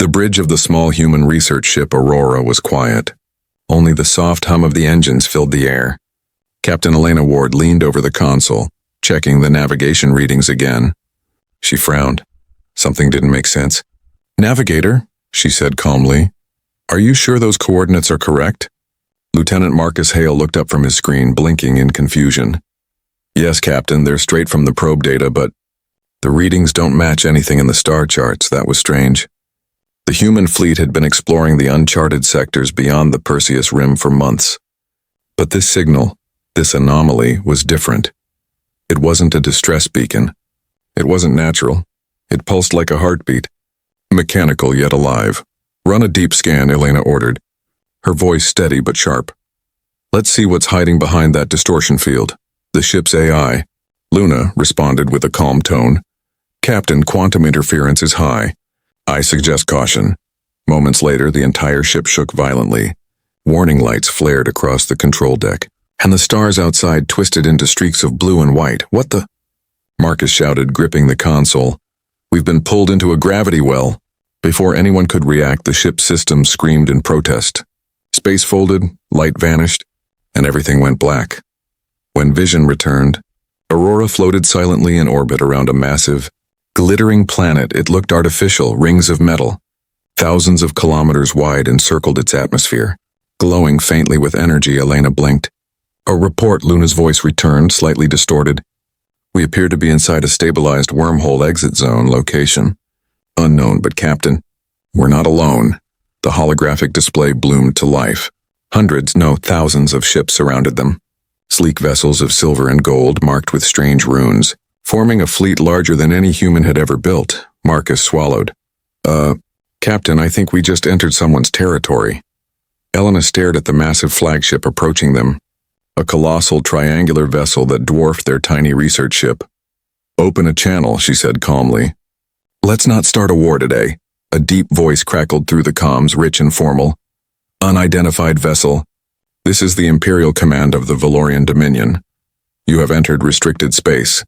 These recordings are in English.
The bridge of the small human research ship Aurora was quiet. Only the soft hum of the engines filled the air. Captain Elena Ward leaned over the console, checking the navigation readings again. She frowned. Something didn't make sense. "Navigator," she said calmly, "are you sure those coordinates are correct?" Lieutenant Marcus Hale looked up from his screen, blinking in confusion. "Yes, Captain, they're straight from the probe data, but the readings don't match anything in the star charts. That was strange." The human fleet had been exploring the uncharted sectors beyond the Perseus Rim for months. But this signal, this anomaly, was different. It wasn't a distress beacon. It wasn't natural. It pulsed like a heartbeat. Mechanical yet alive. "Run a deep scan," Elena ordered, her voice steady but sharp. "Let's see what's hiding behind that distortion field. The ship's AI." Luna responded with a calm tone. "Captain, quantum interference is high. I suggest caution." Moments later, the entire ship shook violently. Warning lights flared across the control deck, and the stars outside twisted into streaks of blue and white. "What the?" Marcus shouted, gripping the console. "We've been pulled into a gravity well." Before anyone could react, the ship's system screamed in protest. Space folded, light vanished, and everything went black. When vision returned, Aurora floated silently in orbit around a massive, glittering planet. It looked artificial, rings of metal, thousands of kilometers wide, encircled its atmosphere. Glowing faintly with energy, Elena blinked. "A report," Luna's voice returned, slightly distorted. "We appear to be inside a stabilized wormhole exit zone. Location unknown, but Captain, we're not alone." The holographic display bloomed to life. Hundreds, no, thousands of ships surrounded them. Sleek vessels of silver and gold marked with strange runes, forming a fleet larger than any human had ever built. Marcus swallowed. Captain, I think we just entered someone's territory." Elena stared at the massive flagship approaching them, a colossal triangular vessel that dwarfed their tiny research ship. "Open a channel," she said calmly. "Let's not start a war today." A deep voice crackled through the comms, rich and formal. "Unidentified vessel. This is the Imperial Command of the Valorian Dominion. You have entered restricted space.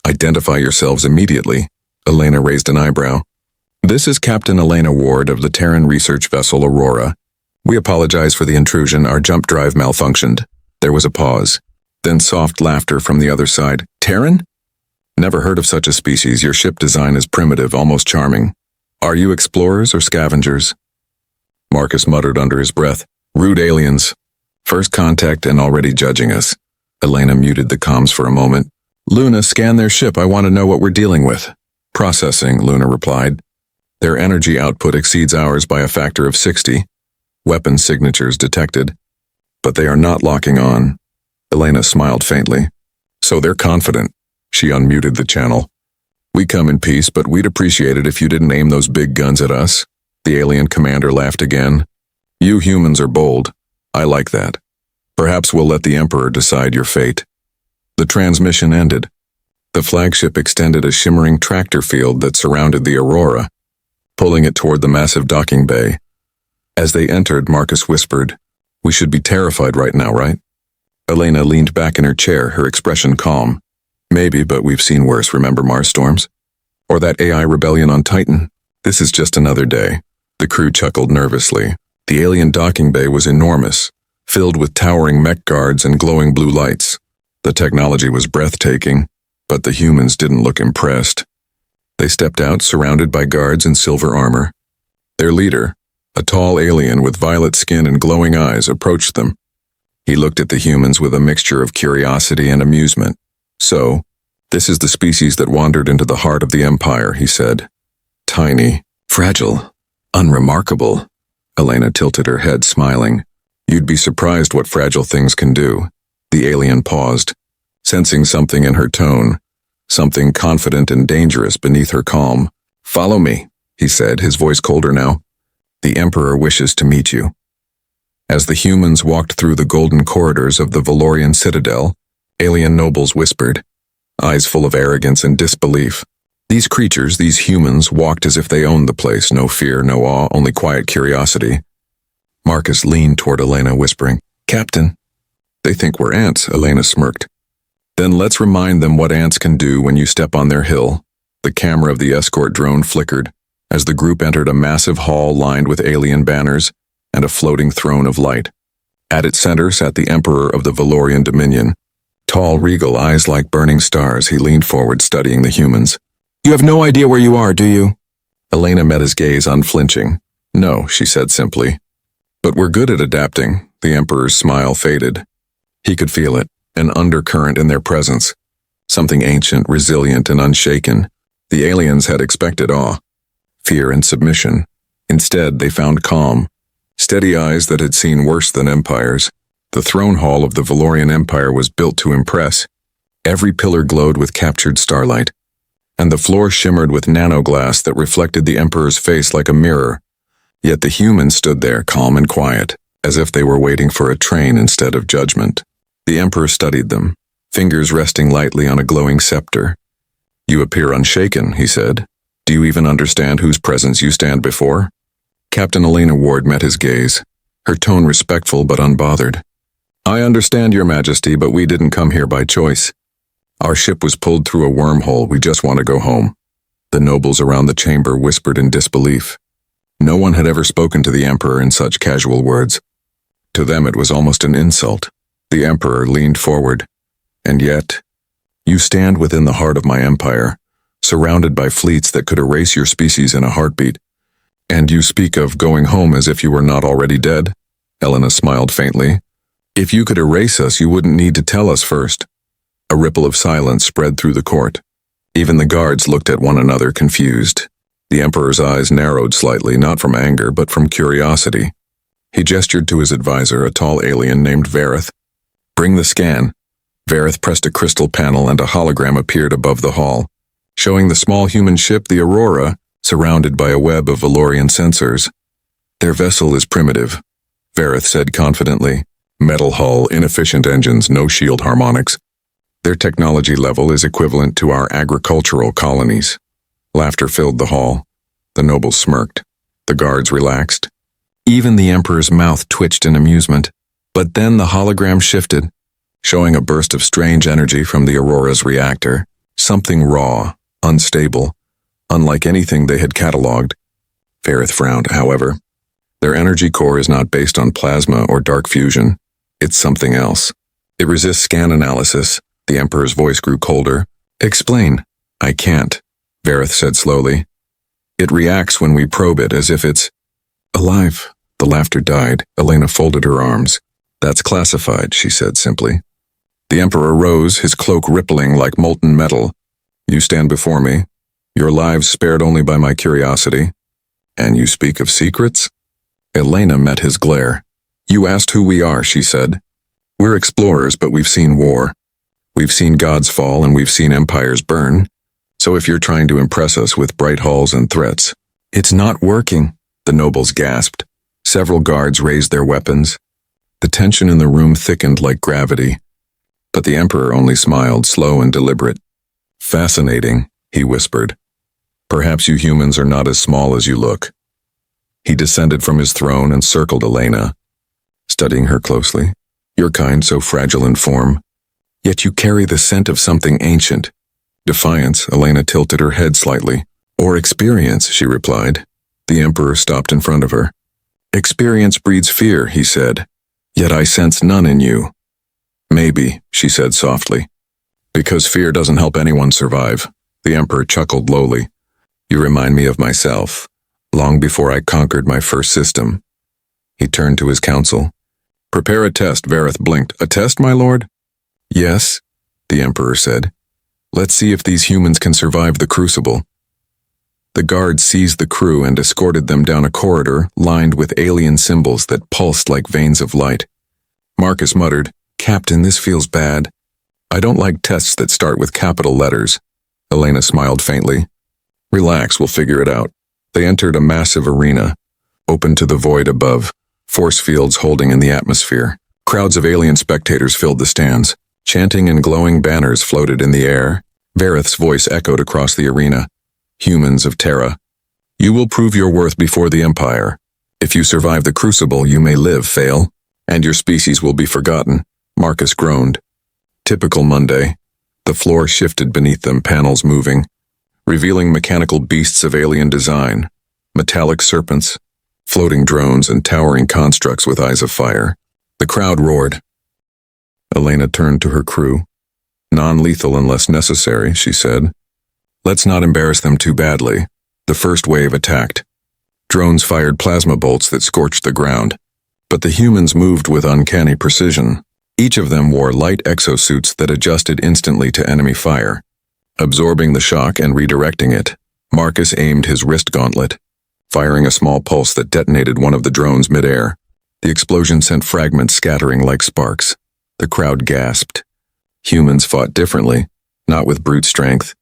Identify yourselves immediately." Elena raised an eyebrow. "This is Captain Elena Ward of the Terran research vessel Aurora. We apologize for the intrusion. Our jump drive malfunctioned." There was a pause, then soft laughter from the other side. "Terran? Never heard of such a species. Your ship design is primitive, almost charming. Are you explorers or scavengers?" Marcus muttered under his breath. "Rude aliens. First contact and already judging us." Elena muted the comms for a moment. "Luna, scan their ship. I want to know what we're dealing with." "Processing," Luna replied. "Their energy output exceeds ours by a factor of 60. Weapon signatures detected. But they are not locking on." Elena smiled faintly. "So they're confident." She unmuted the channel. "We come in peace, but we'd appreciate it if you didn't aim those big guns at us." The alien commander laughed again. "You humans are bold. I like that. Perhaps we'll let the Emperor decide your fate." The transmission ended. The flagship extended a shimmering tractor field that surrounded the Aurora, pulling it toward the massive docking bay. As they entered, Marcus whispered, "We should be terrified right now, right?" Elena leaned back in her chair, her expression calm. "Maybe, but we've seen worse. Remember Mars storms? Or that AI rebellion on Titan? This is just another day." The crew chuckled nervously. The alien docking bay was enormous, filled with towering mech guards and glowing blue lights. The technology was breathtaking, but the humans didn't look impressed. They stepped out, surrounded by guards in silver armor. Their leader, a tall alien with violet skin and glowing eyes, approached them. He looked at the humans with a mixture of curiosity and amusement. "So, this is the species that wandered into the heart of the Empire," he said. "Tiny, fragile, unremarkable." Elena tilted her head, smiling. "You'd be surprised what fragile things can do." The alien paused, sensing something in her tone, something confident and dangerous beneath her calm. "Follow me," he said, his voice colder now. "The Emperor wishes to meet you." As the humans walked through the golden corridors of the Valorian citadel, alien nobles whispered, eyes full of arrogance and disbelief. These creatures, these humans, walked as if they owned the place. No fear, no awe, only quiet curiosity. Marcus leaned toward Elena, whispering, "Captain." "They think we're ants," Elena smirked. "Then let's remind them what ants can do when you step on their hill." The camera of the escort drone flickered, as the group entered a massive hall lined with alien banners and a floating throne of light. At its center sat the Emperor of the Valorian Dominion. Tall, regal, eyes like burning stars, he leaned forward, studying the humans. "You have no idea where you are, do you?" Elena met his gaze, unflinching. "No," she said simply. "But we're good at adapting." The Emperor's smile faded. He could feel it, an undercurrent in their presence. Something ancient, resilient, and unshaken. The aliens had expected awe, fear, and submission. Instead, they found calm, steady eyes that had seen worse than empires. The throne hall of the Valorian Empire was built to impress. Every pillar glowed with captured starlight, and the floor shimmered with nanoglass that reflected the Emperor's face like a mirror. Yet the humans stood there, calm and quiet, as if they were waiting for a train instead of judgment. The Emperor studied them, fingers resting lightly on a glowing scepter. "You appear unshaken," he said. "Do you even understand whose presence you stand before?" Captain Elena Ward met his gaze, her tone respectful but unbothered. "I understand, Your Majesty, but we didn't come here by choice. Our ship was pulled through a wormhole. We just want to go home." The nobles around the chamber whispered in disbelief. No one had ever spoken to the Emperor in such casual words. To them it was almost an insult. The Emperor leaned forward. "And yet, you stand within the heart of my empire, surrounded by fleets that could erase your species in a heartbeat. And you speak of going home as if you were not already dead?" Elena smiled faintly. "If you could erase us, you wouldn't need to tell us first." A ripple of silence spread through the court. Even the guards looked at one another, confused. The Emperor's eyes narrowed slightly, not from anger, but from curiosity. He gestured to his advisor, a tall alien named Vareth. "Bring the scan." Vareth pressed a crystal panel and a hologram appeared above the hall, showing the small human ship, the Aurora, surrounded by a web of Valorian sensors. "Their vessel is primitive," Vareth said confidently. "Metal hull, inefficient engines, no shield harmonics. Their technology level is equivalent to our agricultural colonies." Laughter filled the hall. The nobles smirked. The guards relaxed. Even the Emperor's mouth twitched in amusement. But then the hologram shifted, showing a burst of strange energy from the Aurora's reactor. Something raw, unstable, unlike anything they had catalogued. Vareth frowned, however. Their energy core is not based on plasma or dark fusion. It's something else. It resists scan analysis. The Emperor's voice grew colder. "Explain." "I can't," Vareth said slowly. "It reacts when we probe it as if it's alive." The laughter died. Elena folded her arms. "That's classified," she said simply. The Emperor rose, his cloak rippling like molten metal. "You stand before me, your lives spared only by my curiosity, and you speak of secrets?" Elena met his glare. "You asked who we are," she said. "We're explorers, but we've seen war. We've seen gods fall and we've seen empires burn. So if you're trying to impress us with bright halls and threats..." "It's not working," the nobles gasped. Several guards raised their weapons. The tension in the room thickened like gravity. But the Emperor only smiled, slow and deliberate. "Fascinating," he whispered. "Perhaps you humans are not as small as you look." He descended from his throne and circled Elena, studying her closely. "Your kind, so fragile in form. Yet you carry the scent of something ancient." "Defiance," Elena tilted her head slightly. "Or experience," she replied. The Emperor stopped in front of her. "Experience breeds fear," he said. "Yet I sense none in you." "Maybe," she said softly. "Because fear doesn't help anyone survive." The Emperor chuckled lowly. "You remind me of myself, long before I conquered my first system." He turned to his council. "Prepare a test," Vareth blinked. "A test, my lord?" "Yes," the Emperor said. "Let's see if these humans can survive the crucible." The guards seized the crew and escorted them down a corridor lined with alien symbols that pulsed like veins of light. Marcus muttered, "Captain, this feels bad." "I don't like tests that start with capital letters." Elena smiled faintly. "Relax, we'll figure it out." They entered a massive arena, open to the void above, force fields holding in the atmosphere. Crowds of alien spectators filled the stands. Chanting and glowing banners floated in the air. Vareth's voice echoed across the arena. "Humans of Terra, you will prove your worth before the Empire. If you survive the crucible, you may live, fail, and your species will be forgotten." Marcus groaned. Typical Monday. The floor shifted beneath them, panels moving, revealing mechanical beasts of alien design. metallic serpents, floating drones, and towering constructs with eyes of fire. The crowd roared. Elena turned to her crew. "Non-lethal unless necessary," she said. "Let's not embarrass them too badly." The first wave attacked. Drones fired plasma bolts that scorched the ground, but the humans moved with uncanny precision. Each of them wore light exosuits that adjusted instantly to enemy fire. Absorbing the shock and redirecting it, Marcus aimed his wrist gauntlet, firing a small pulse that detonated one of the drones midair. The explosion sent fragments scattering like sparks. The crowd gasped. Humans fought differently, not with brute strength,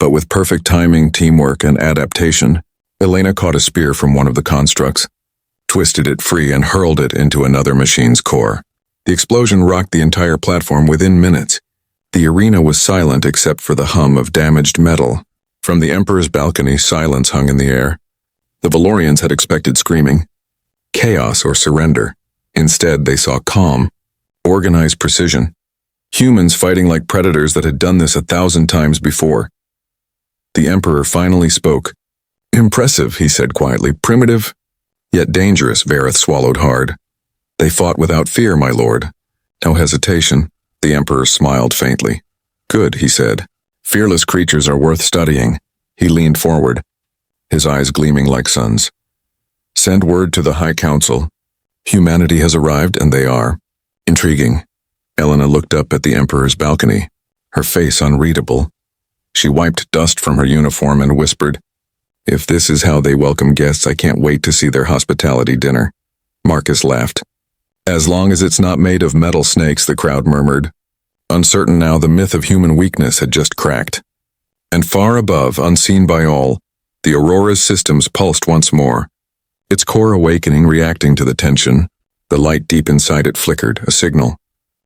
but with perfect timing, teamwork, and adaptation. Elena caught a spear from one of the constructs, twisted it free, and hurled it into another machine's core. The explosion rocked the entire platform within minutes. The arena was silent except for the hum of damaged metal. From the Emperor's balcony, silence hung in the air. The Valorians had expected screaming, chaos, or surrender. Instead, they saw calm, organized precision. Humans fighting like predators that had done this 1,000 times before. The Emperor finally spoke. "Impressive," he said quietly. "Primitive, yet dangerous." Vareth swallowed hard. "They fought without fear, my lord. No hesitation." The Emperor smiled faintly. "Good," he said. "Fearless creatures are worth studying." He leaned forward, his eyes gleaming like suns. "Send word to the High Council. Humanity has arrived, and they are." Intriguing. Elena looked up at the Emperor's balcony, her face unreadable. She wiped dust from her uniform and whispered, "If this is how they welcome guests, I can't wait to see their hospitality dinner." Marcus laughed. "As long as it's not made of metal snakes," the crowd murmured. Uncertain now, the myth of human weakness had just cracked. And far above, unseen by all, the Aurora's systems pulsed once more, its core awakening, reacting to the tension. The light deep inside it flickered, a signal,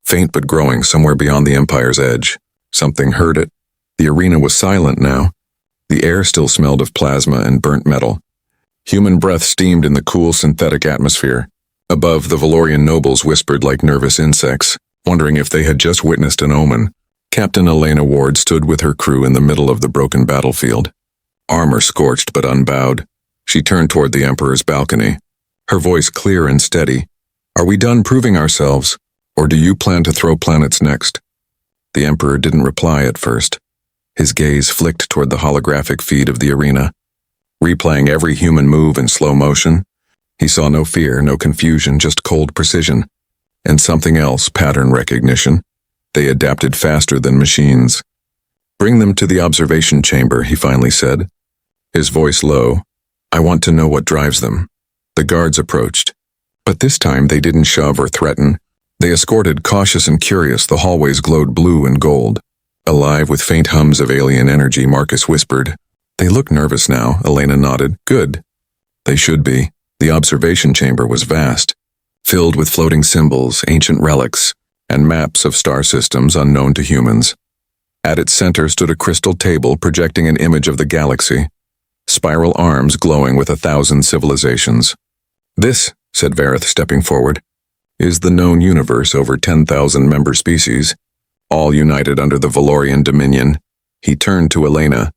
faint but growing somewhere beyond the Empire's edge. Something heard it. The arena was silent now. The air still smelled of plasma and burnt metal. Human breath steamed in the cool synthetic atmosphere. Above, the Valorian nobles whispered like nervous insects, wondering if they had just witnessed an omen. Captain Elena Ward stood with her crew in the middle of the broken battlefield. Armor scorched but unbowed. She turned toward the Emperor's balcony, her voice clear and steady. "Are we done proving ourselves, or do you plan to throw planets next?" The Emperor didn't reply at first. His gaze flicked toward the holographic feed of the arena, replaying every human move in slow motion. He saw no fear, no confusion, just cold precision. And something else, pattern recognition. They adapted faster than machines. "Bring them to the observation chamber," he finally said, his voice low. "I want to know what drives them." The guards approached. But this time they didn't shove or threaten. They escorted, cautious and curious. The hallways glowed blue and gold. Alive with faint hums of alien energy, Marcus whispered. "They look nervous now," Elena nodded. "Good. They should be." The observation chamber was vast, filled with floating symbols, ancient relics, and maps of star systems unknown to humans. At its center stood a crystal table projecting an image of the galaxy, spiral arms glowing with 1,000 civilizations. "This," said Vareth, stepping forward, "is the known universe, over 10,000 member species, all united under the Valorian dominion." He turned to Elena.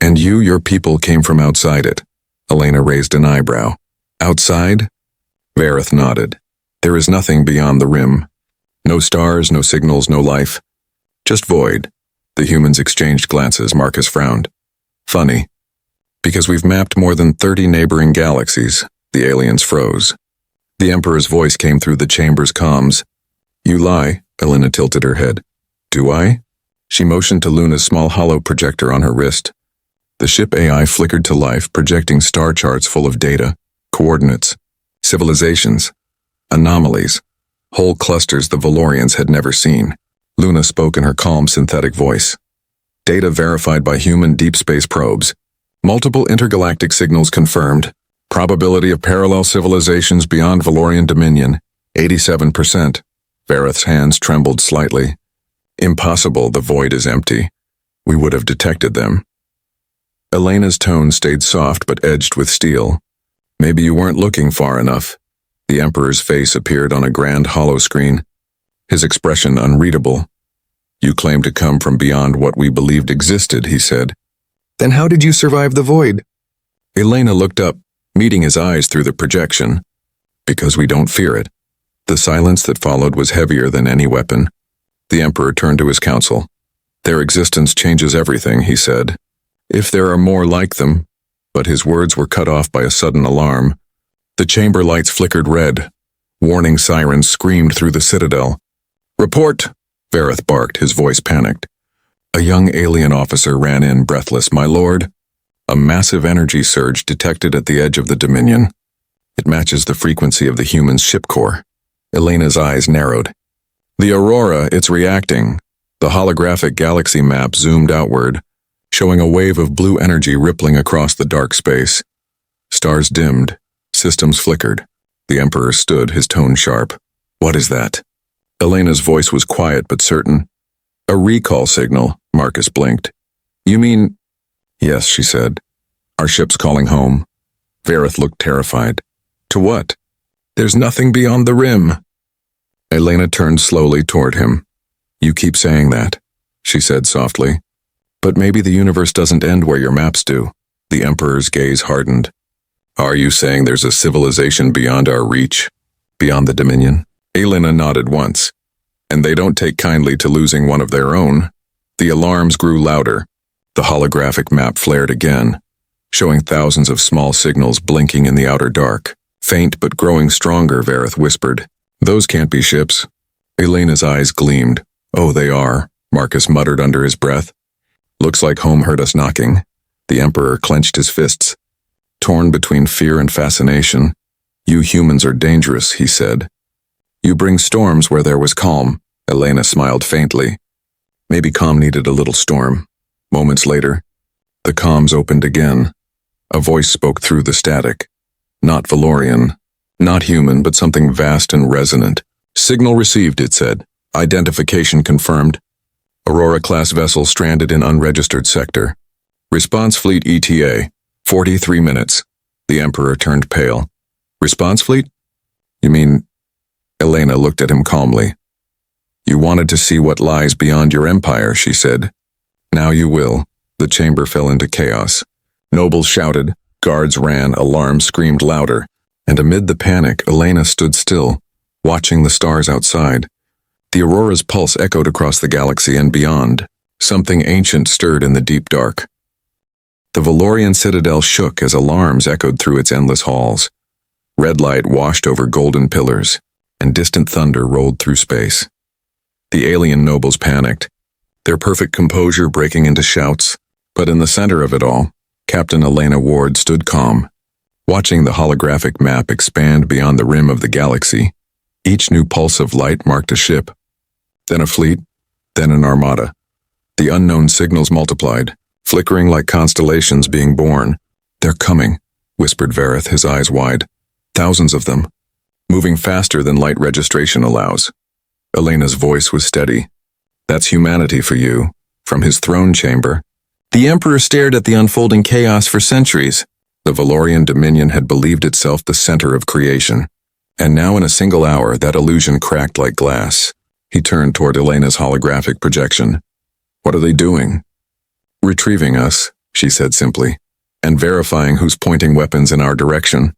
"And you, your people, came from outside it." Elena raised an eyebrow. "Outside?" Vareth nodded. "There is nothing beyond the rim. No stars, no signals, no life. Just void." The humans exchanged glances. Marcus frowned. "Funny. Because we've mapped more than 30 neighboring galaxies." The aliens froze. The Emperor's voice came through the chamber's comms. "You lie." Elena tilted her head. "Do I?" She motioned to Luna's small hollow projector on her wrist. The ship AI flickered to life, projecting star charts full of data, coordinates, civilizations, anomalies, whole clusters the Valorians had never seen. Luna spoke in her calm synthetic voice. "Data verified by human deep space probes. Multiple intergalactic signals confirmed. Probability of parallel civilizations beyond Valorian dominion, 87%. Vareth's hands trembled slightly. "Impossible, the void is empty. We would have detected them." Elena's tone stayed soft but edged with steel. "Maybe you weren't looking far enough." The Emperor's face appeared on a grand hollow screen, his expression unreadable. "You claim to come from beyond what we believed existed," he said. "Then how did you survive the void?" Elena looked up. meeting his eyes through the projection. Because we don't fear it. The silence that followed was heavier than any weapon. The Emperor turned to his council. Their existence changes everything, he said. If there are more like them, but his words were cut off by a sudden alarm. The chamber lights flickered red. Warning sirens screamed through the citadel. Report! Vareth barked, his voice panicked. A young alien officer ran in, breathless. My lord. A massive energy surge detected at the edge of the Dominion. It matches the frequency of the human's ship core. Elena's eyes narrowed. The Aurora, it's reacting. The holographic galaxy map zoomed outward, showing a wave of blue energy rippling across the dark space. Stars dimmed. Systems flickered. The Emperor stood, his tone sharp. What is that? Elena's voice was quiet but certain. A recall signal, Marcus blinked. You mean? Yes, she said. Our ship's calling home. Vareth looked terrified. To what? There's nothing beyond the rim. Elena turned slowly toward him. You keep saying that, she said softly. But maybe the universe doesn't end where your maps do. The Emperor's gaze hardened. Are you saying there's a civilization beyond our reach? Beyond the Dominion? Elena nodded once. And they don't take kindly to losing one of their own. The alarms grew louder. The holographic map flared again, showing thousands of small signals blinking in the outer dark. Faint but growing stronger, Vareth whispered. Those can't be ships. Elena's eyes gleamed. Oh, they are, Marcus muttered under his breath. Looks like home heard us knocking. The Emperor clenched his fists. Torn between fear and fascination. You humans are dangerous, he said. You bring storms where there was calm. Elena smiled faintly. Maybe calm needed a little storm. Moments later, the comms opened again. A voice spoke through the static. Not Valorian. Not human, but something vast and resonant. Signal received, it said. Identification confirmed. Aurora-class vessel stranded in unregistered sector. Response fleet ETA. 43 minutes. The Emperor turned pale. Response fleet? You mean? Elena looked at him calmly. You wanted to see what lies beyond your empire, she said. Now you will. The chamber fell into chaos. Nobles shouted, guards ran, alarms screamed louder, and amid the panic, Elena stood still, watching the stars outside. The Aurora's pulse echoed across the galaxy and beyond. Something ancient stirred in the deep dark. The Valorian citadel shook as alarms echoed through its endless halls. Red light washed over golden pillars, and distant thunder rolled through space. The alien nobles panicked, their perfect composure breaking into shouts, but in the center of it all, Captain Elena Ward stood calm, watching the holographic map expand beyond the rim of the galaxy. Each new pulse of light marked a ship, then a fleet, then an armada. The unknown signals multiplied, flickering like constellations being born. They're coming, whispered Vareth, his eyes wide. Thousands of them, moving faster than light registration allows. Elena's voice was steady. That's humanity for you, from his throne chamber. The Emperor stared at the unfolding chaos for centuries. The Valorian Dominion had believed itself the center of creation. And now in a single hour, that illusion cracked like glass. He turned toward Elena's holographic projection. What are they doing? Retrieving us, she said simply, and verifying who's pointing weapons in our direction.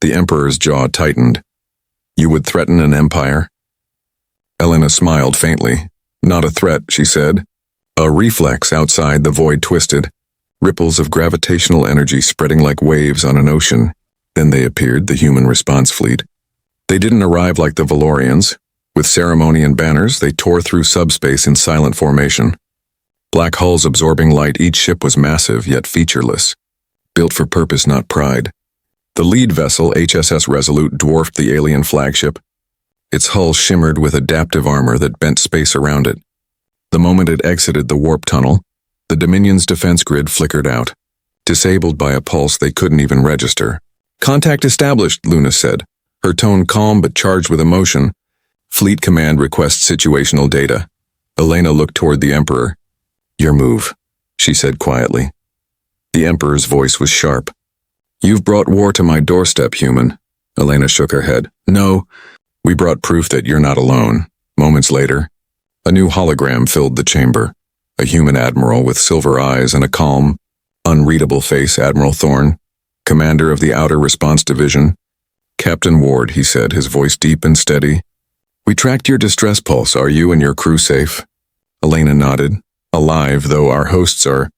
The Emperor's jaw tightened. You would threaten an empire? Elena smiled faintly. Not a threat, she said. A reflex outside, the void twisted. Ripples of gravitational energy spreading like waves on an ocean. Then they appeared, the human response fleet. They didn't arrive like the Valorians. With ceremony and banners, they tore through subspace in silent formation. Black hulls absorbing light, each ship was massive yet featureless. Built for purpose, not pride. The lead vessel, HSS Resolute, dwarfed the alien flagship. Its hull shimmered with adaptive armor that bent space around it. The moment it exited the warp tunnel, the Dominion's defense grid flickered out. Disabled by a pulse they couldn't even register. Contact established, Luna said, her tone calm but charged with emotion. Fleet Command requests situational data. Elena looked toward the Emperor. Your move, she said quietly. The Emperor's voice was sharp. You've brought war to my doorstep, human. Elena shook her head. No, we brought proof that you're not alone. Moments later, a new hologram filled the chamber. A human admiral with silver eyes and a calm, unreadable face, Admiral Thorne. commander of the Outer Response Division. Captain Ward, he said, his voice deep and steady. We tracked your distress pulse. Are you and your crew safe? Elena nodded. Alive, though our hosts are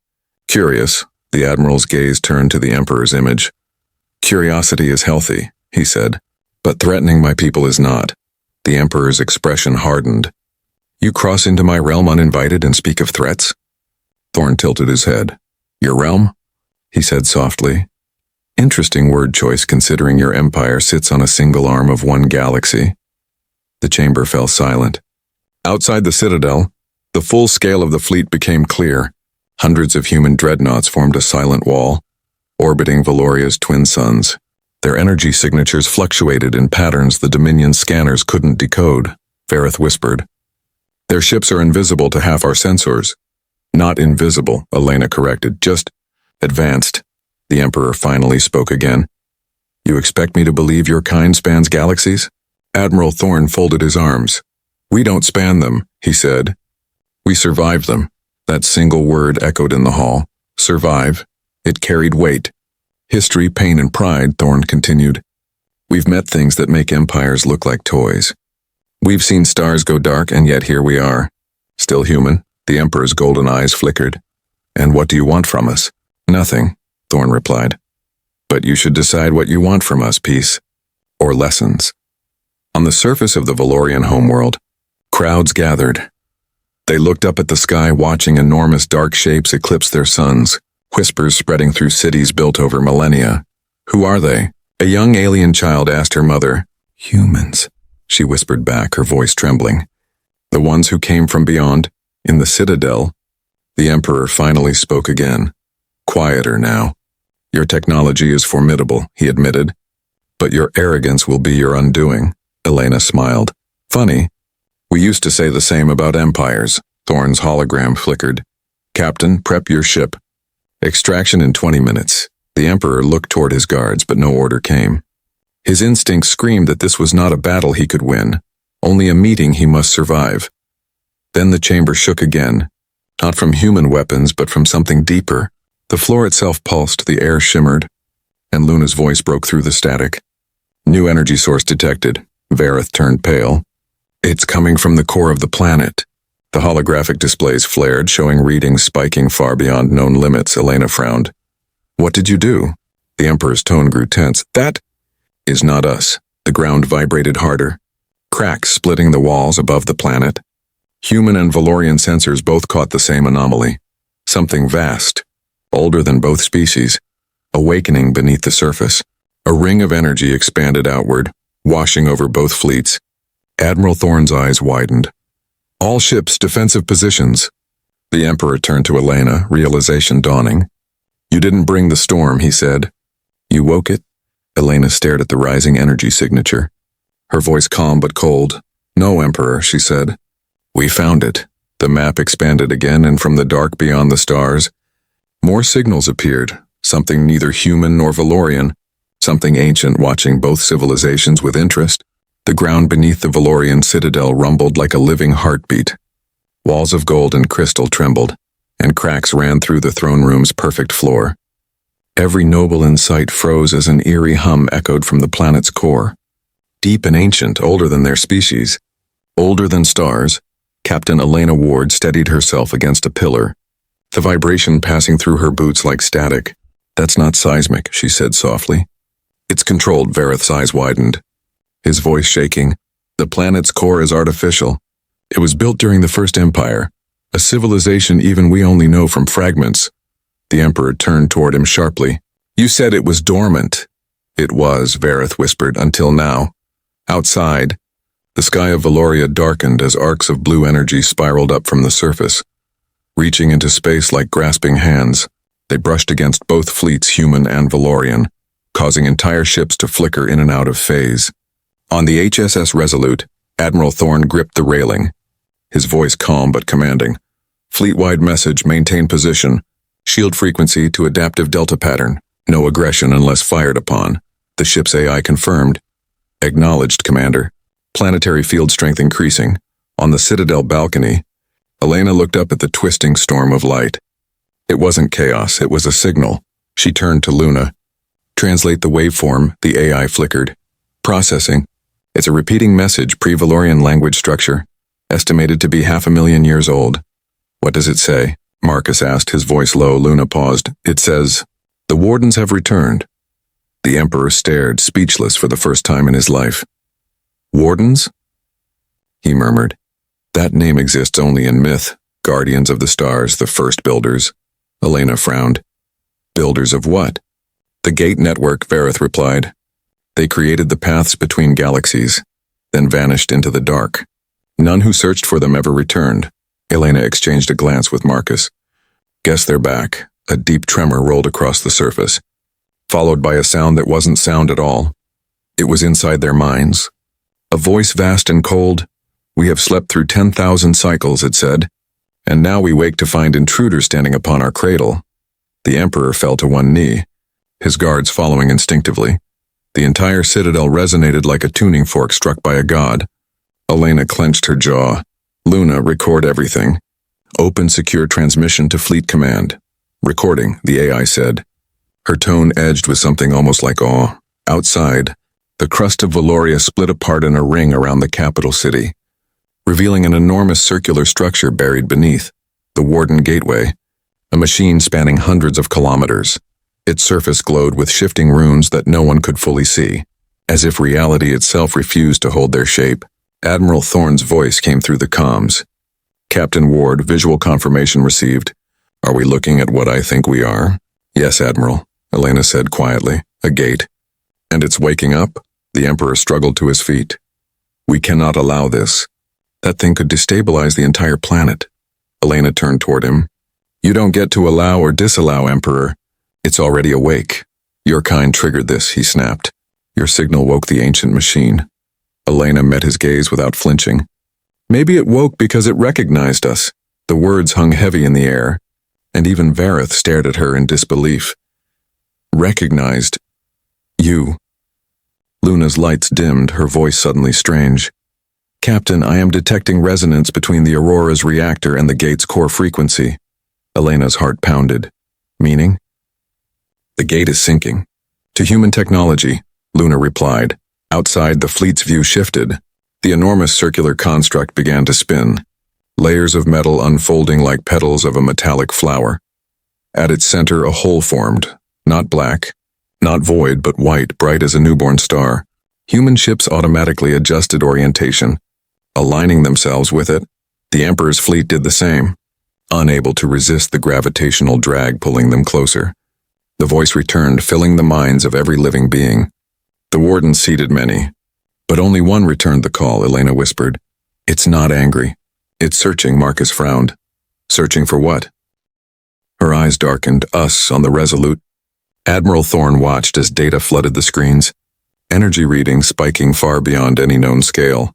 curious. The Admiral's gaze turned to the Emperor's image. Curiosity is healthy, he said, but threatening my people is not. The Emperor's expression hardened. You cross into my realm uninvited and speak of threats? Thorn tilted his head. Your realm? He said softly. Interesting word choice considering your empire sits on a single arm of one galaxy. The chamber fell silent. Outside the Citadel, the full scale of the fleet became clear. Hundreds of human dreadnoughts formed a silent wall, orbiting Valoria's twin suns. Their energy signatures fluctuated in patterns the Dominion scanners couldn't decode, Vareth whispered. Their ships are invisible to half our sensors. Not invisible, Elena corrected, just advanced. The Emperor finally spoke again. You expect me to believe your kind spans galaxies? Admiral Thorn folded his arms. We don't span them, he said. We survived them. That single word echoed in the hall. Survive. It carried weight. History, pain, and pride, Thorn continued. We've met things that make empires look like toys. We've seen stars go dark, and yet here we are. Still human, the Emperor's golden eyes flickered. And what do you want from us? Nothing, Thorn replied. But you should decide what you want from us, peace. Or lessons. On the surface of the Valorian homeworld, crowds gathered. They looked up at the sky, watching enormous dark shapes eclipse their suns, whispers spreading through cities built over millennia. Who are they? A young alien child asked her mother. Humans, she whispered back, her voice trembling. The ones who came from beyond, in the Citadel. The Emperor finally spoke again. Quieter now. Your technology is formidable, he admitted. But your arrogance will be your undoing. Elena smiled. Funny. We used to say the same about empires. Thorn's hologram flickered. Captain, prep your ship. Extraction in 20 minutes. The Emperor looked toward his guards, but no order came. His instincts screamed that this was not a battle he could win, only a meeting he must survive. Then the chamber shook again, not from human weapons, but from something deeper. The floor itself pulsed, the air shimmered, and Luna's voice broke through the static. New energy source detected. Vareth turned pale. It's coming from the core of the planet. The holographic displays flared, showing readings spiking far beyond known limits. Elena frowned. What did you do? The Emperor's tone grew tense. That is not us. The ground vibrated harder. Cracks splitting the walls above the planet. Human and Valorian sensors both caught the same anomaly. Something vast, older than both species, awakening beneath the surface. A ring of energy expanded outward, washing over both fleets. Admiral Thorn's eyes widened. All ships, defensive positions. The Emperor turned to Elena, realization dawning. You didn't bring the storm, he said. You woke it? Elena stared at the rising energy signature. Her voice calm but cold. No, Emperor, she said. We found it. The map expanded again, and from the dark beyond the stars, more signals appeared, something neither human nor Valorian, something ancient, watching both civilizations with interest. The ground beneath the Valorian citadel rumbled like a living heartbeat. Walls of gold and crystal trembled, and cracks ran through the throne room's perfect floor. Every noble in sight froze as an eerie hum echoed from the planet's core. Deep and ancient, older than their species, older than stars, Captain Elena Ward steadied herself against a pillar, the vibration passing through her boots like static. That's not seismic, she said softly. It's controlled. Vareth's eyes widened, his voice shaking. The planet's core is artificial. It was built during the First Empire, a civilization even we only know from fragments. The Emperor turned toward him sharply. You said it was dormant. It was, Vareth whispered, until now. Outside, the sky of Valoria darkened as arcs of blue energy spiraled up from the surface. Reaching into space like grasping hands, they brushed against both fleets, human and Valorian, causing entire ships to flicker in and out of phase. On the HSS Resolute, Admiral Thorn gripped the railing, his voice calm but commanding. Fleet-wide message, maintain position. Shield frequency to adaptive delta pattern. No aggression unless fired upon. The ship's AI confirmed. Acknowledged, Commander. Planetary field strength increasing. On the Citadel balcony, Elena looked up at the twisting storm of light. It wasn't chaos, it was a signal. She turned to Luna. Translate the waveform, the AI flickered. Processing. It's a repeating message, pre-Valorian language structure, estimated to be 500,000 years old. What does it say? Marcus asked, his voice low. Luna paused. It says, "The wardens have returned." The Emperor stared, speechless for the first time in his life. Wardens? He murmured. That name exists only in myth. Guardians of the stars, the first builders. Elena frowned. Builders of what? The Gate Network, Vareth replied. They created the paths between galaxies, then vanished into the dark. None who searched for them ever returned. Elena exchanged a glance with Marcus. Guess they're back. A deep tremor rolled across the surface, followed by a sound that wasn't sound at all. It was inside their minds. A voice vast and cold. "We have slept through 10,000 cycles," it said, "and now we wake to find intruders standing upon our cradle." The Emperor fell to one knee, his guards following instinctively. The entire citadel resonated like a tuning fork struck by a god. Elena clenched her jaw. "Luna, record everything. Open secure transmission to Fleet Command." "Recording," the AI said. Her tone edged with something almost like awe. Outside, the crust of Valoria split apart in a ring around the capital city, revealing an enormous circular structure buried beneath, the Warden Gateway, a machine spanning hundreds of kilometers. Its surface glowed with shifting runes that no one could fully see, as if reality itself refused to hold their shape. Admiral Thorne's voice came through the comms. "Captain Ward, visual confirmation received. Are we looking at what I think we are?" "Yes, Admiral," Elena said quietly. "A gate." "And it's waking up?" The Emperor struggled to his feet. "We cannot allow this. That thing could destabilize the entire planet." Elena turned toward him. "You don't get to allow or disallow, Emperor. It's already awake. Your kind triggered this," he snapped. "Your signal woke the ancient machine." Elena met his gaze without flinching. "Maybe it woke because it recognized us." The words hung heavy in the air, and even Vareth stared at her in disbelief. "Recognized? You?" Luna's lights dimmed, her voice suddenly strange. "Captain, I am detecting resonance between the Aurora's reactor and the gate's core frequency." Elena's heart pounded. "Meaning?" "The gate is syncing. To human technology," Luna replied. Outside, the fleet's view shifted. The enormous circular construct began to spin, layers of metal unfolding like petals of a metallic flower. At its center, a hole formed, not black, not void, but white, bright as a newborn star. Human ships automatically adjusted orientation, aligning themselves with it. The Emperor's fleet did the same, unable to resist the gravitational drag pulling them closer. The voice returned, filling the minds of every living being. The Warden seated many, but only one returned the call, Elena whispered. "It's not angry. It's searching," Marcus frowned. "Searching for what?" Her eyes darkened. "Us, on the Resolute." Admiral Thorne watched as data flooded the screens, energy readings spiking far beyond any known scale.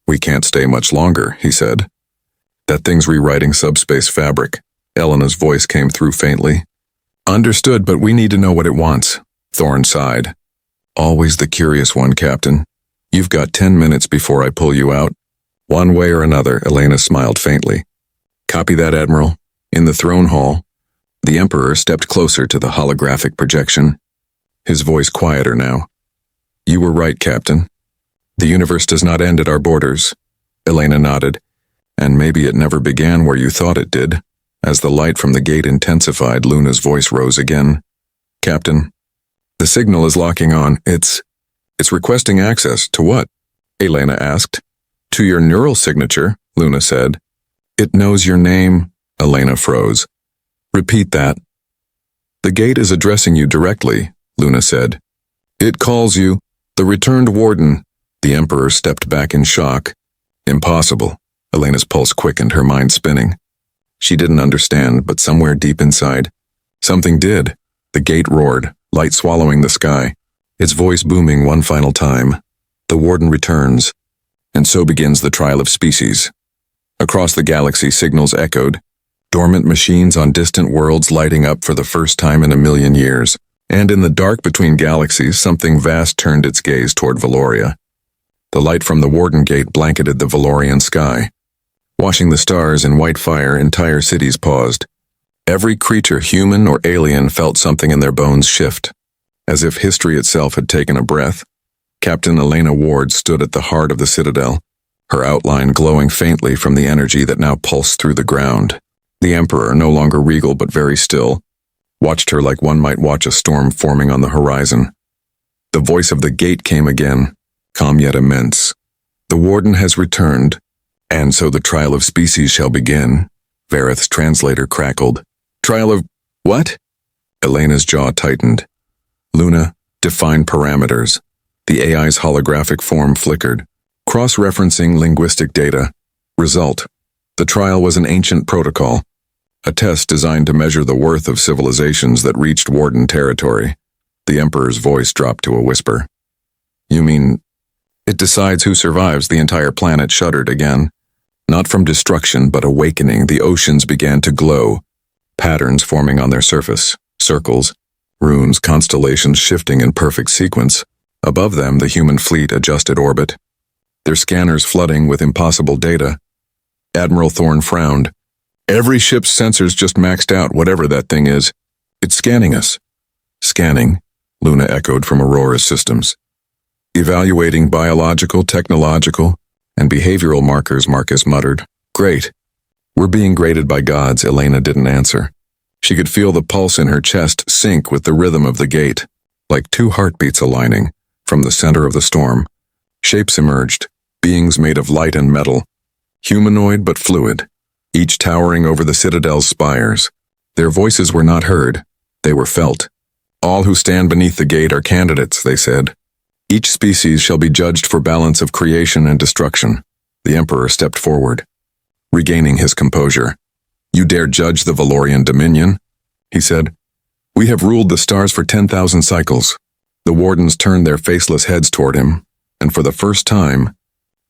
"We can't stay much longer," he said. "That thing's rewriting subspace fabric." Elena's voice came through faintly. "Understood, but we need to know what it wants." Thorne sighed. "Always the curious one, Captain. You've got 10 minutes before I pull you out. One way or another," Elena smiled faintly. "Copy that, Admiral." In the throne hall, the Emperor stepped closer to the holographic projection, his voice quieter now. "You were right, Captain. The universe does not end at our borders." Elena nodded. "And maybe it never began where you thought it did." As the light from the gate intensified, Luna's voice rose again. "Captain, the signal is locking on. It's requesting access. To what?" Elena asked. "To your neural signature," Luna said. "It knows your name." Elena froze. "Repeat that." "The gate is addressing you directly," Luna said. "It calls you, the returned Warden." The Emperor stepped back in shock. "Impossible." Elena's pulse quickened, her mind spinning. She didn't understand, but somewhere deep inside, something did. The gate roared, light swallowing the sky, its voice booming one final time. The Warden returns, and so begins the trial of species. Across the galaxy, signals echoed, dormant machines on distant worlds lighting up for the first time in 1,000,000 years. And in the dark between galaxies, something vast turned its gaze toward Valoria. The light from the Warden Gate blanketed the Valorian sky. Washing the stars in white fire, entire cities paused. Every creature, human or alien, felt something in their bones shift, As if history itself had taken a breath, Captain Elena Ward stood at the heart of the citadel, her outline glowing faintly from the energy that now pulsed through the ground. The Emperor, no longer regal but very still, watched her like one might watch a storm forming on the horizon. The voice of the gate came again, calm yet immense. "The Warden has returned, and so the trial of species shall begin," Vareth's translator crackled. "Trial of what?" Elena's jaw tightened. "Luna, define parameters." The AI's holographic form flickered, cross-referencing linguistic data. Result: the trial was an ancient protocol, a test designed to measure the worth of civilizations that reached Warden territory. The Emperor's voice dropped to a whisper. "You mean, it decides who survives?" The entire planet shuddered again. Not from destruction, but awakening, the oceans began to glow, patterns forming on their surface, circles, runes, constellations shifting in perfect sequence. Above them, the human fleet adjusted orbit, their scanners flooding with impossible data. Admiral Thorne frowned. "Every ship's sensors just maxed out, whatever that thing is. It's scanning us." "Scanning," Luna echoed from Aurora's systems. "Evaluating biological, technological, and behavioral markers," Marcus muttered. "Great. We're being graded by gods." Elena didn't answer. She could feel the pulse in her chest sync with the rhythm of the gate, like two heartbeats aligning. From the center of the storm, shapes emerged, beings made of light and metal, humanoid but fluid, each towering over the citadel's spires. Their voices were not heard, they were felt. "All who stand beneath the gate are candidates," they said. "Each species shall be judged for balance of creation and destruction." The Emperor stepped forward, regaining his composure. "You dare judge the Valorian Dominion?" he said. "We have ruled the stars for 10,000 cycles." The Wardens turned their faceless heads toward him, and for the first time,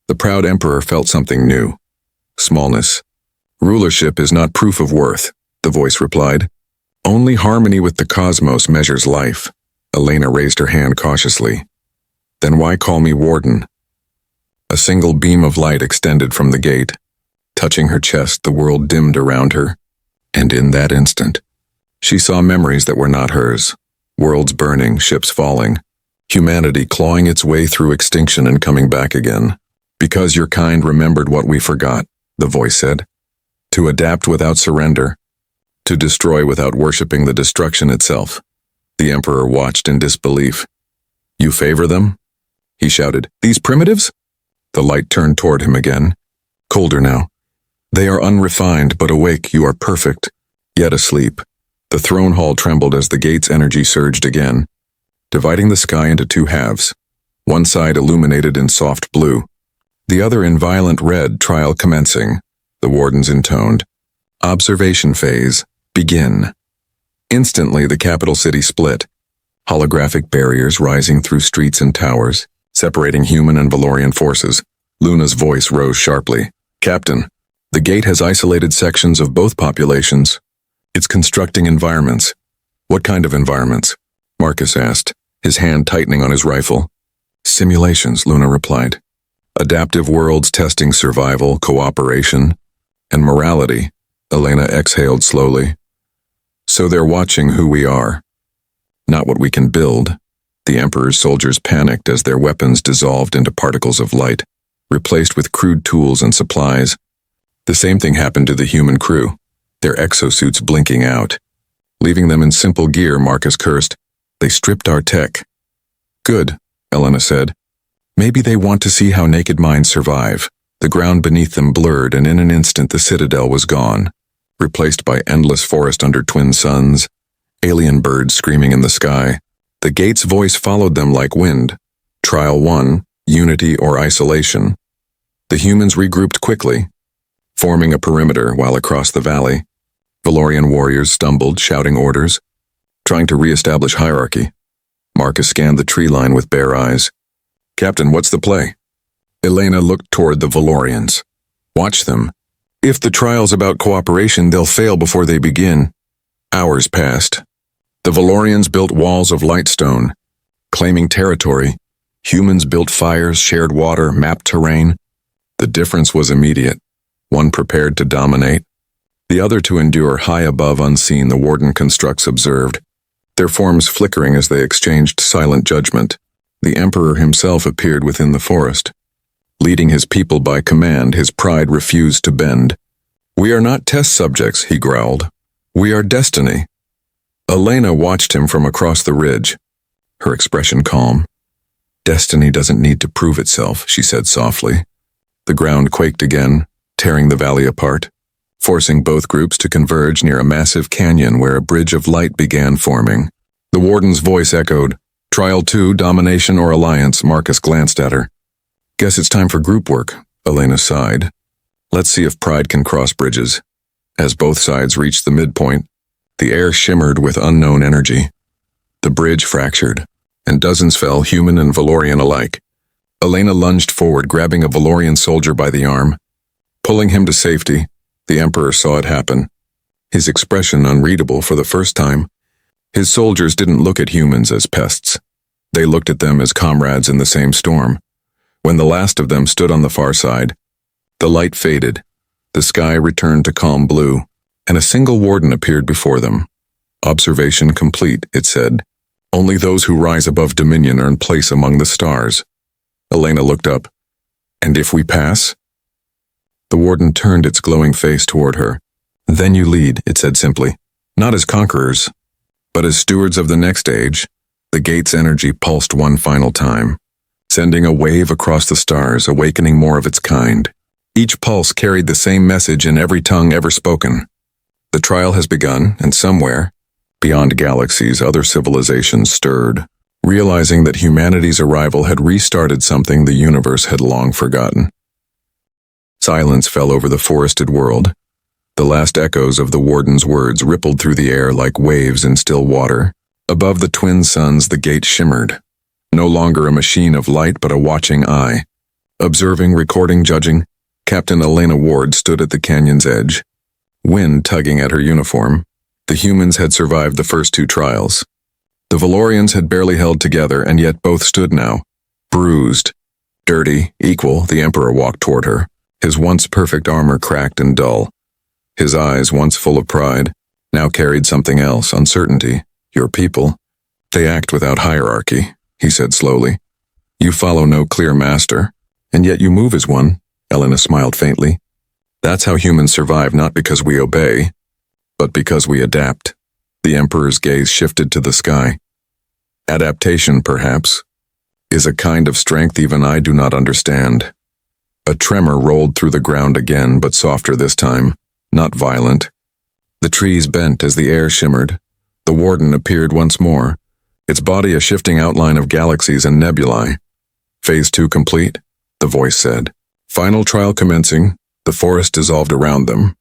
the proud Emperor felt something new. Smallness. "Rulership is not proof of worth," the voice replied. "Only harmony with the cosmos measures life." Elena raised her hand cautiously. "Then why call me Warden?" A single beam of light extended from the gate. Touching her chest, the world dimmed around her, and in that instant, she saw memories that were not hers. Worlds burning, ships falling, humanity clawing its way through extinction and coming back again. "Because your kind remembered what we forgot," the voice said. "To adapt without surrender, to destroy without worshipping the destruction itself." The Emperor watched in disbelief. "You favor them?" he shouted. "These primitives?" The light turned toward him again, colder now. "They are unrefined, but awake. You are perfect, yet asleep." The throne hall trembled as the gate's energy surged again, dividing the sky into two halves, one side illuminated in soft blue, the other in violent red. "Trial commencing," the Wardens intoned. "Observation phase, begin." Instantly, the capital city split, holographic barriers rising through streets and towers, separating human and Valorian forces. Luna's voice rose sharply. "Captain, the gate has isolated sections of both populations. It's constructing environments." "What kind of environments?" Marcus asked, his hand tightening on his rifle. "Simulations," Luna replied. "Adaptive worlds testing survival, cooperation, and morality." Elena exhaled slowly. "So they're watching who we are, not what we can build." The Emperor's soldiers panicked as their weapons dissolved into particles of light, replaced with crude tools and supplies. The same thing happened to the human crew, their exosuits blinking out. "Leaving them in simple gear," Marcus cursed. "They stripped our tech." "Good," Elena said. "Maybe they want to see how naked minds survive." The ground beneath them blurred, and in an instant the citadel was gone, replaced by endless forest under twin suns, alien birds screaming in the sky. The gate's voice followed them like wind. Trial 1, unity or isolation. The humans regrouped quickly, forming a perimeter while across the valley, Valorian warriors stumbled, shouting orders, trying to re-establish hierarchy. Marcus scanned the tree line with bare eyes. "Captain, what's the play?" Elena looked toward the Valorians. "Watch them. If the trial's about cooperation, they'll fail before they begin." Hours passed. The Valorians built walls of lightstone, claiming territory. Humans built fires, shared water, mapped terrain. The difference was immediate. One prepared to dominate, the other to endure. High above, unseen, the Warden constructs observed, their forms flickering as they exchanged silent judgment. The Emperor himself appeared within the forest. Leading his people by command, his pride refused to bend. "We are not test subjects," he growled. "We are destiny." Elena watched him from across the ridge, her expression calm. "Destiny doesn't need to prove itself," she said softly. The ground quaked again, tearing the valley apart, forcing both groups to converge near a massive canyon where a bridge of light began forming. The warden's voice echoed, "Trial 2, domination or alliance." Marcus glanced at her. "Guess it's time for group work," Elena sighed. "Let's see if pride can cross bridges." As both sides reached the midpoint, the air shimmered with unknown energy. The bridge fractured, and dozens fell, human and Valorian alike. Elena lunged forward, grabbing a Valorian soldier by the arm. Pulling him to safety, the Emperor saw it happen, his expression unreadable for the first time. His soldiers didn't look at humans as pests. They looked at them as comrades in the same storm. When the last of them stood on the far side, the light faded, the sky returned to calm blue, and a single warden appeared before them. "Observation complete," it said. "Only those who rise above dominion earn place among the stars." Elena looked up. "And if we pass?" The warden turned its glowing face toward her. "Then you lead," it said simply. "Not as conquerors, but as stewards of the next age." The gate's energy pulsed one final time, sending a wave across the stars, awakening more of its kind. Each pulse carried the same message in every tongue ever spoken. The trial has begun, and somewhere, beyond galaxies, other civilizations stirred, realizing that humanity's arrival had restarted something the universe had long forgotten. Silence fell over the forested world. The last echoes of the warden's words rippled through the air like waves in still water. Above the twin suns, the gate shimmered. No longer a machine of light, but a watching eye. Observing, recording, judging, Captain Elena Ward stood at the canyon's edge, wind tugging at her uniform. The humans had survived the first two trials. The Valorians had barely held together, and yet both stood now, bruised, dirty, equal. The Emperor walked toward her, his once perfect armor cracked and dull. His eyes, once full of pride, now carried something else, uncertainty. "Your people, they act without hierarchy," he said slowly. "You follow no clear master, and yet you move as one." Elena smiled faintly. "That's how humans survive, not because we obey, but because we adapt." The Emperor's gaze shifted to the sky. "Adaptation, perhaps, is a kind of strength even I do not understand." A tremor rolled through the ground again, but softer this time, not violent. The trees bent as the air shimmered. The warden appeared once more, its body a shifting outline of galaxies and nebulae. "Phase 2 complete," the voice said. "Final trial commencing." The forest dissolved around them,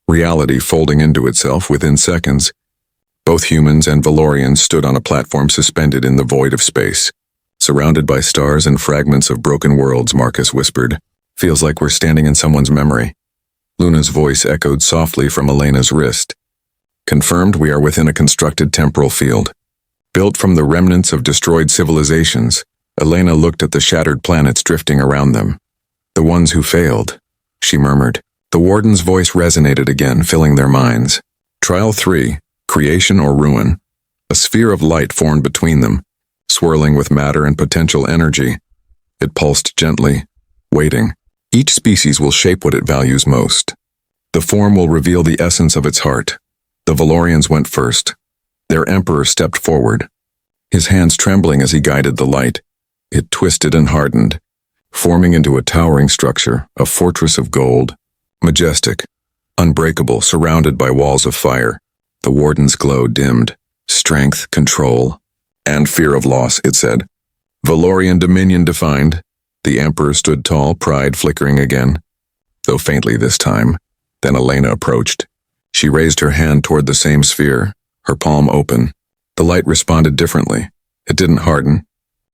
reality folding into itself within seconds. Both humans and Valorians stood on a platform suspended in the void of space. "Surrounded by stars and fragments of broken worlds," Marcus whispered. "Feels like we're standing in someone's memory." Luna's voice echoed softly from Elena's wrist. "Confirmed, we are within a constructed temporal field, built from the remnants of destroyed civilizations." Elena looked at the shattered planets drifting around them. "The ones who failed," she murmured. The warden's voice resonated again, filling their minds. Trial 3, creation or ruin. A sphere of light formed between them, swirling with matter and potential energy. It pulsed gently, waiting. Each species will shape what it values most. The form will reveal the essence of its heart. The Valorians went first. Their Emperor stepped forward, his hands trembling as he guided the light. It twisted and hardened, forming into a towering structure, a fortress of gold. Majestic, unbreakable, surrounded by walls of fire. The warden's glow dimmed. Strength, control, and fear of loss, it said. Valorian dominion defined. The Emperor stood tall, pride flickering again, though faintly this time. Then Elena approached. She raised her hand toward the same sphere, her palm open. The light responded differently. It didn't harden.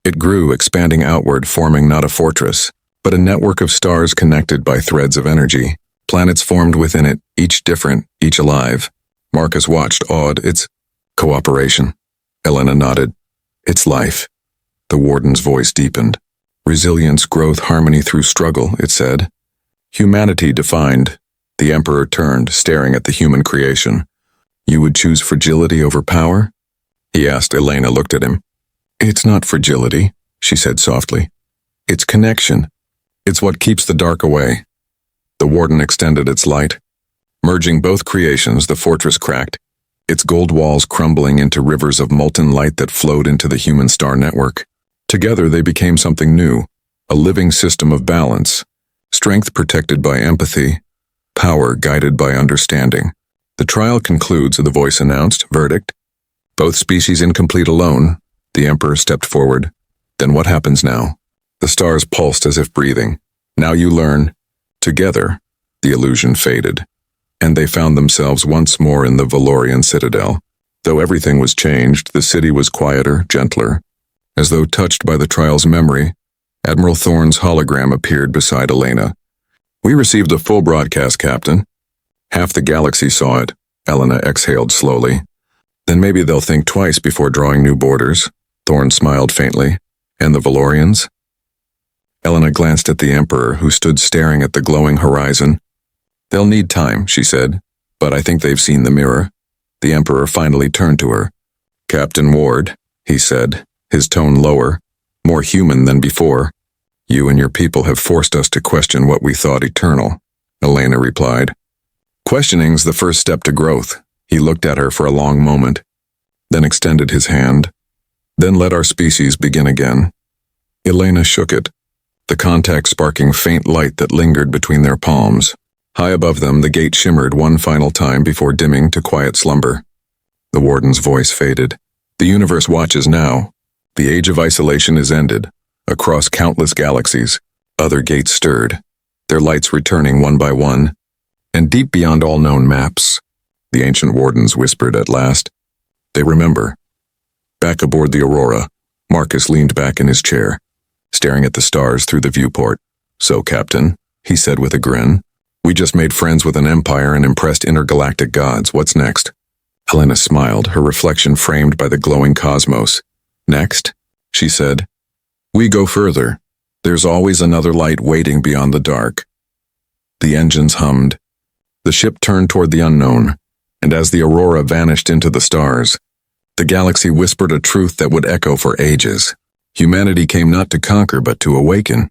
It grew, expanding outward, forming not a fortress, but a network of stars connected by threads of energy. Planets formed within it, each different, each alive. Marcus watched, awed. "It's cooperation." Elena nodded. "It's life." The warden's voice deepened. "Resilience, growth, harmony through struggle," it said. "Humanity defined." The Emperor turned, staring at the human creation. "You would choose fragility over power?" he asked. Elena looked at him. It's not fragility, she said softly. It's connection. It's what keeps the dark away. The warden extended its light. Merging both creations, the fortress cracked, its gold walls crumbling into rivers of molten light that flowed into the human star network. Together they became something new, a living system of balance, strength protected by empathy, power guided by understanding. The trial concludes, the voice announced. Verdict: both species incomplete alone. The Emperor stepped forward. Then what happens now? The stars pulsed as if breathing. Now you learn. Together, the illusion faded, and they found themselves once more in the Valorian citadel. Though everything was changed, the city was quieter, gentler. As though touched by the trial's memory, Admiral Thorne's hologram appeared beside Elena. We received a full broadcast, Captain. Half the galaxy saw it, Elena exhaled slowly. Then maybe they'll think twice before drawing new borders. Thorne smiled faintly. And the Valorians? Elena glanced at the Emperor, who stood staring at the glowing horizon. They'll need time, she said, but I think they've seen the mirror. The Emperor finally turned to her. Captain Ward, he said, his tone lower, more human than before. You and your people have forced us to question what we thought eternal, Elena replied. Questioning's the first step to growth. He looked at her for a long moment, then extended his hand. Then let our species begin again. Elena shook it, the contact sparking faint light that lingered between their palms. High above them, the gate shimmered one final time before dimming to quiet slumber. The warden's voice faded. The universe watches now. The age of isolation is ended. Across countless galaxies, other gates stirred, their lights returning one by one. And deep beyond all known maps, the ancient wardens whispered at last, they remember. Back aboard the Aurora, Marcus leaned back in his chair, staring at the stars through the viewport. So, Captain, he said with a grin, we just made friends with an empire and impressed intergalactic gods. What's next? Helena smiled, her reflection framed by the glowing cosmos. Next, she said, we go further. There's always another light waiting beyond the dark. The engines hummed. The ship turned toward the unknown, and as the Aurora vanished into the stars, the galaxy whispered a truth that would echo for ages. Humanity came not to conquer but to awaken.